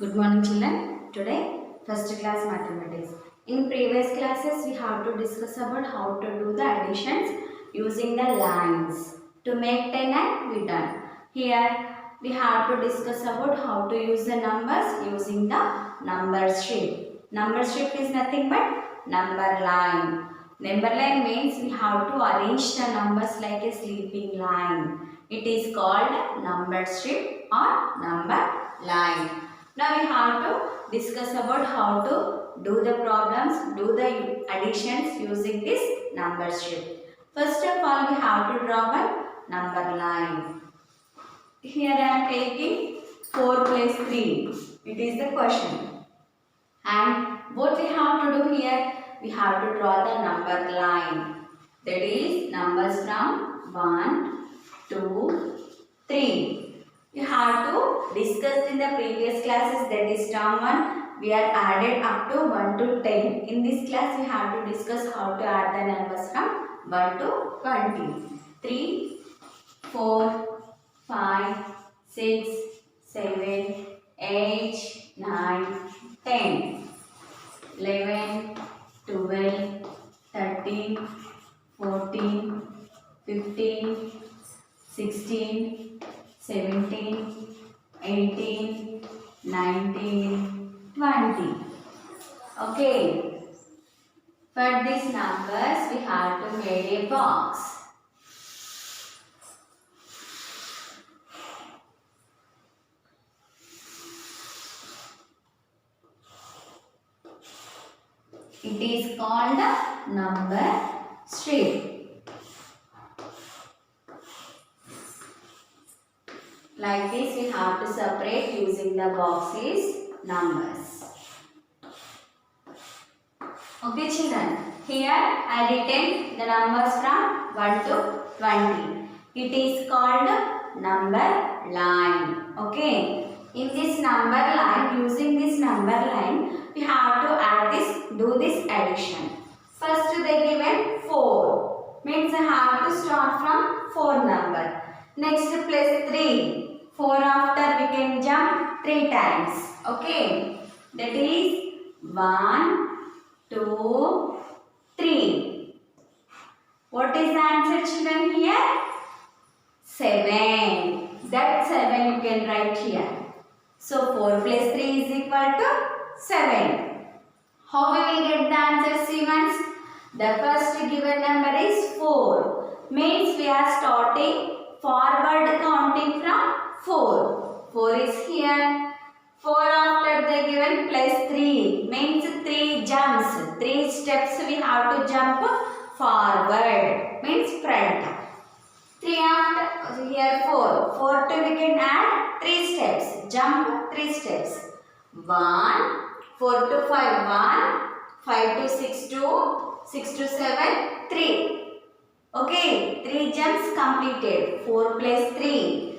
Good morning children. Today first class mathematics. In previous classes we have to discuss about how to do the additions using the lines. To make 10 and we done. Here we have to discuss about how to use the numbers using the number strip. Number strip is nothing but number line. Number line means we have to arrange the numbers like a sleeping line. It is called number strip or number line. Now we have to discuss about how to do the problems, do the additions using this number strip. First of all, we have to draw one number line. Here I am taking 4 plus 3. It is the question. And what we have to do here, we have to draw the number line. That is numbers from 1, 2, 3. You have to discuss in the previous classes, that is term 1. We are added up to 1 to 10. In this class we have to discuss how to add the numbers from 1 to 20. 3, 4, 5, 6, 7, 8, 9, 10, 11, 12, 13, 14, 15, 16, 17, 18, 19, 20. Okay. For these numbers, we have to make a box. It is called number strip. Like this, we have to separate using the boxes numbers. Okay children, here I written the numbers from 1 to 20. It is called number line. Okay. In this number line, using this number line, we have to add this, do this addition. First they given 4. Means I have to start from 4 number. Next plus 3. 4 after we can jump 3 times. Okay. That is 1, 2, 3. What is the answer children here? 7. That 7 you can write here. So 4 plus 3 is equal to 7. How we will get the answer students? The first given number is 4. Means we are starting forward counting from 4. 4 is here. 4 after the given plus 3. Means 3 jumps. 3 steps we have to jump forward. Means front. 3 after here 4. 4 to we can add 3 steps. Jump 3 steps. 1. 4 to 5 1. 5 to 6 2. 6 to 7 3. Okay. 3 jumps completed. 4 plus 3.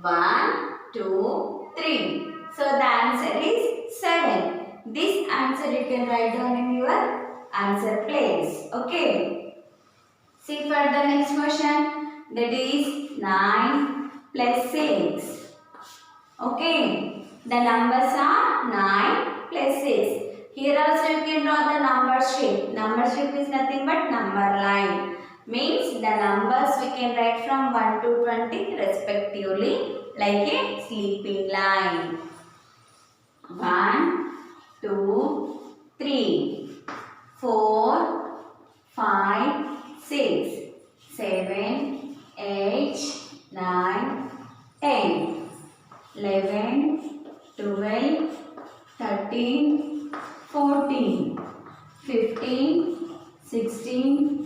1, 2, 3. So the answer is 7. This answer you can write down in your answer place. Okay. See for the next question. That is 9 plus 6. Okay. The numbers are 9 plus 6. Here also you can draw the number strip. Number strip is nothing but number line. Means the numbers we can write from 1 to 20 respectively like a sleeping line. 1, 2, 3, 4, 5, 6, 7, 8, 9, 10, 11, 12, 13, 14, 15, 16,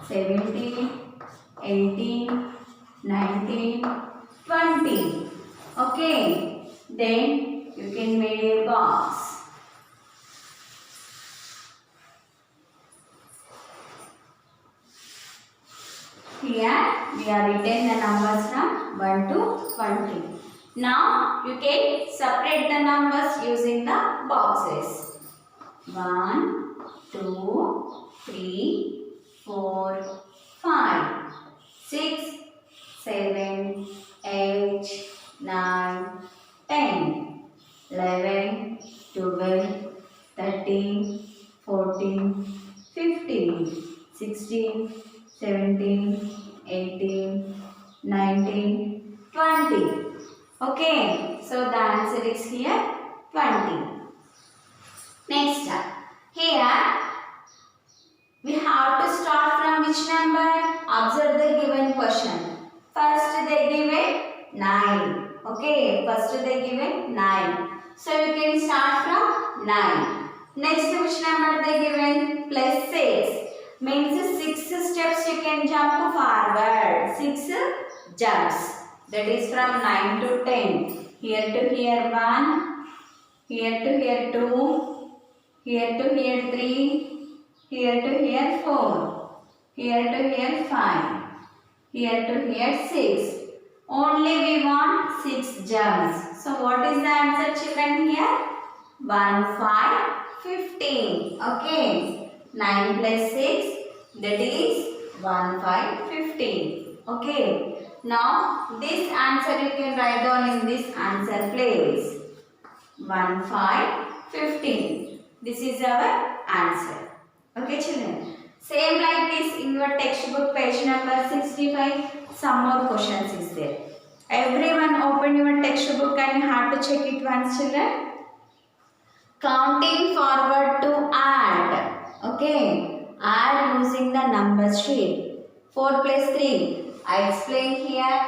17, 18, 19, 20. Okay. Then you can make a box. Here we have written the numbers from 1 to 20. Now you can separate the numbers using the boxes. 1, 2, 3, 4, 5, 6, 7, 8, 9, 10, 11, 12, 13, 14, 15, 16, 17, 18, 19, 20. Okay, so the answer is here 20. Next, here we have to start from which number? Observe the given question. First they given 9. Okay, first they given 9. So you can start from 9. Next which number they given? Plus 6. Means 6 steps you can jump forward. 6 jumps. That is from 9 to 10. Here to here 1. Here to here 2. Here to here 3. Here to here 4, here to here 5, here to here 6. Only we want 6 jumps. So what is the answer, children, here? 1, 5, 15. Okay. 9 plus 6, that is 1, 5, 15. Okay. Now this answer you can write down in this answer place. 1, 5, 15. This is our answer. Okay, children. Same like this in your textbook page number 65. Some more questions is there. Everyone open your textbook and you have to check it once, children. Counting forward to add. Okay. Add using the number sheet. 4 plus 3. I explain here.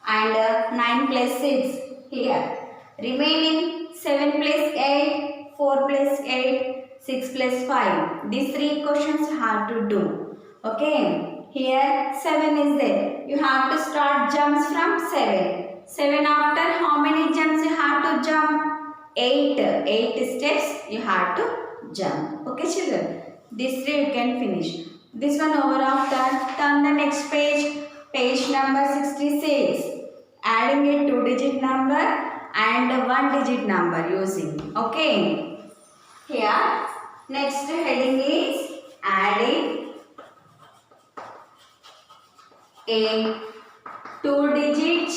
And 9 plus 6 here. Remaining 7 plus 8. 4 plus 8. 6 plus 5. These 3 questions you have to do. Okay. Here 7 is there. You have to start jumps from 7. 7 after how many jumps you have to jump? 8. 8 steps you have to jump. Okay, children. These 3 you can finish. This one over after. Turn the next page. Page number 66. Adding a 2-digit number and a 1-digit number using. Okay. Here, next heading is adding a 2-digit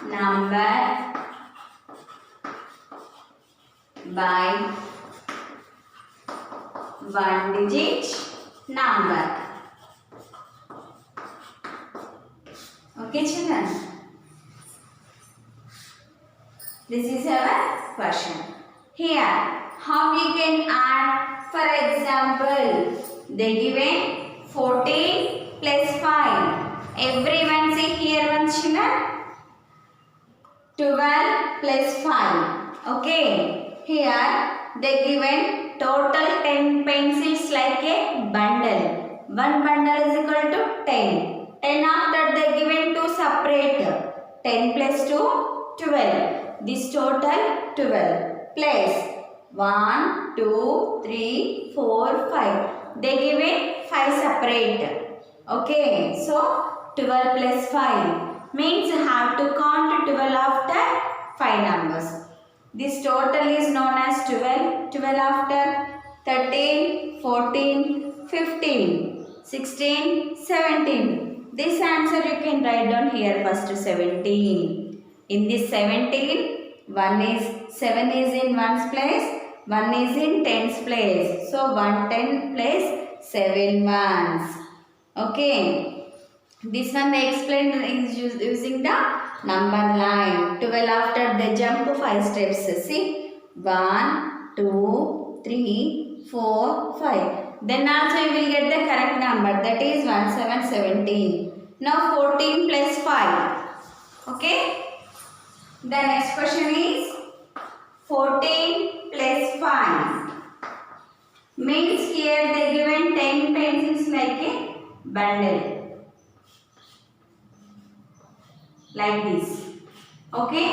number by 1-digit number. Okay, children. This is our question. Here, how we can add? For example, they given 14 plus 5. Everyone say here one, children. 12 plus 5. Okay. Here they given total 10 pencils like a bundle. One bundle is equal to 10. 10 after they given 2 separate. 10 plus 2, 12. This total 12. Plus 1, 2, 3, 4, 5. They give it 5 separate. Okay. So 12 plus 5 means you have to count 12 after 5 numbers. This total is known as 12. 12 after 13, 14, 15, 16, 17. This answer you can write down here first 17. In this 17, 7 is in 1's place, 1 is in 10's place. So 110 plus 7 ones. Okay. This one they explained is using the number line. 12 after they jump 5 steps. See, 1, 2, 3, 4, 5. Then also you will get the correct number, that is 17. Now 14 plus 5. Okay. The next question is 14 plus 5. Means here they given 10 pencils like a bundle. Like this. Okay.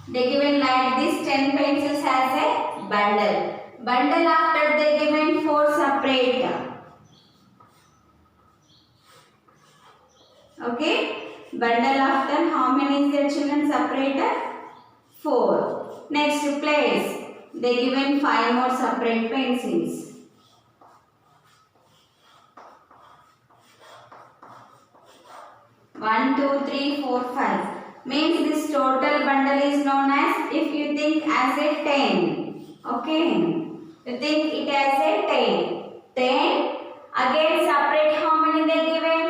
They given like this 10 pencils as a bundle. Bundle after they given 4 separate. Okay. Bundle after how many is their children separated? 4. Next place. They given 5 more separate pencils. One, two, three, four, 5. means this total bundle is known as, if you think as a 10. Okay, you think it as a 10. 10 again separate how many they given?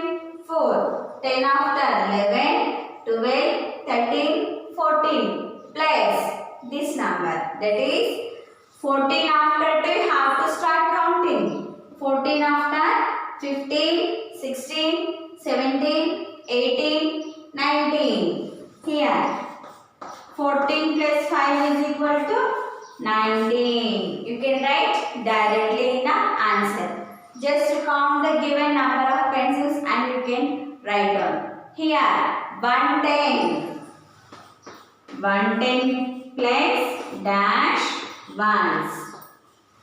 4. 10 after 11, 12, 13, 14 plus this number, that is 14 after 2 you have to start counting. 14 after 15, 16, 17, 18, 19. Here 14 plus 5 is equal to 19. You can write directly in the answer. Just count the given number of pencils and you can write down. Here 110. 110 plus dash ones.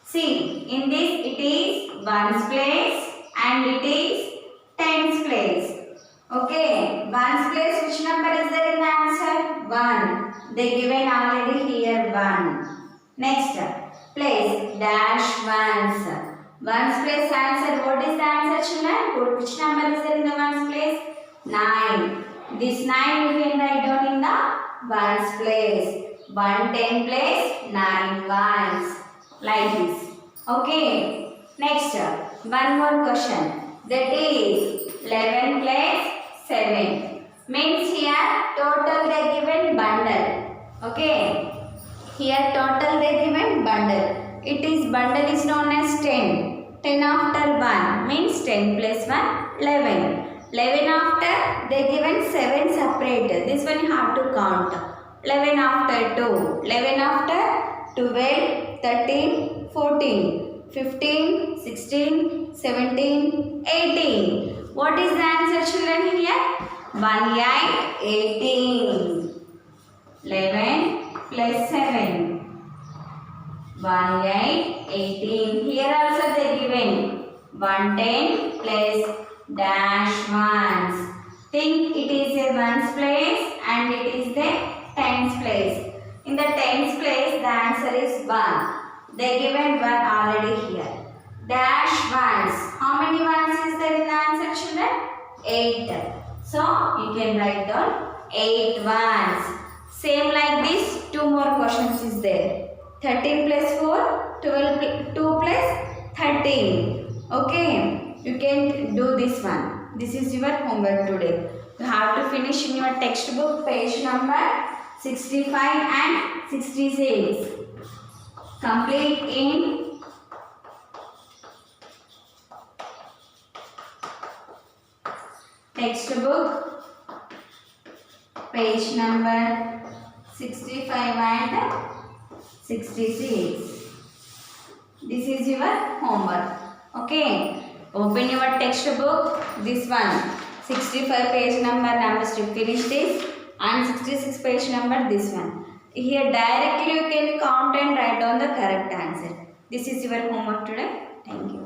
See, in this it is ones place and it is tens place. Okay, ones place, which number is there in the answer? 1. They given already here 1. Next, place dash ones. Ones place answer. What is the answer, children? Which number is there in the ones place? 9. This 9 you can write down in the ones place. 110 place 9 ones. Like this. Okay. Next, one more question. That is 11 plus 7. Means here total they given bundle. Okay. Here total they given bundle. It is bundle is known as 10. 10 after 1 means 10 plus 1 11. 11 after they given 7 separate. This one you have to count. 11 after 2. 11 after 12, 13, 14, 15, 16, 17, 18. What is the answer, children, here? 1, 8, 18. 11 plus 7. 1, 8, 18. Here also they given 110 plus dash ones. Think it is a ones place and it is the tens place. In the tens place the answer is 1. They given 1 already here. Dash ones. How many ones is there in the answer, children? 8. So you can write down 8 ones. Same like this, 2 more questions is there. 13 plus 4, 2 plus 13. Okay, you can do this one. This is your homework today. You have to finish in your textbook page number 65 and 66. Complete in textbook page number 65 and 66. This is your homework. Okay. Open your textbook. This one 65 page number numbers to finish this and 66 page number this one. Here directly you can count and write down the correct answer. This is your homework today. Thank you.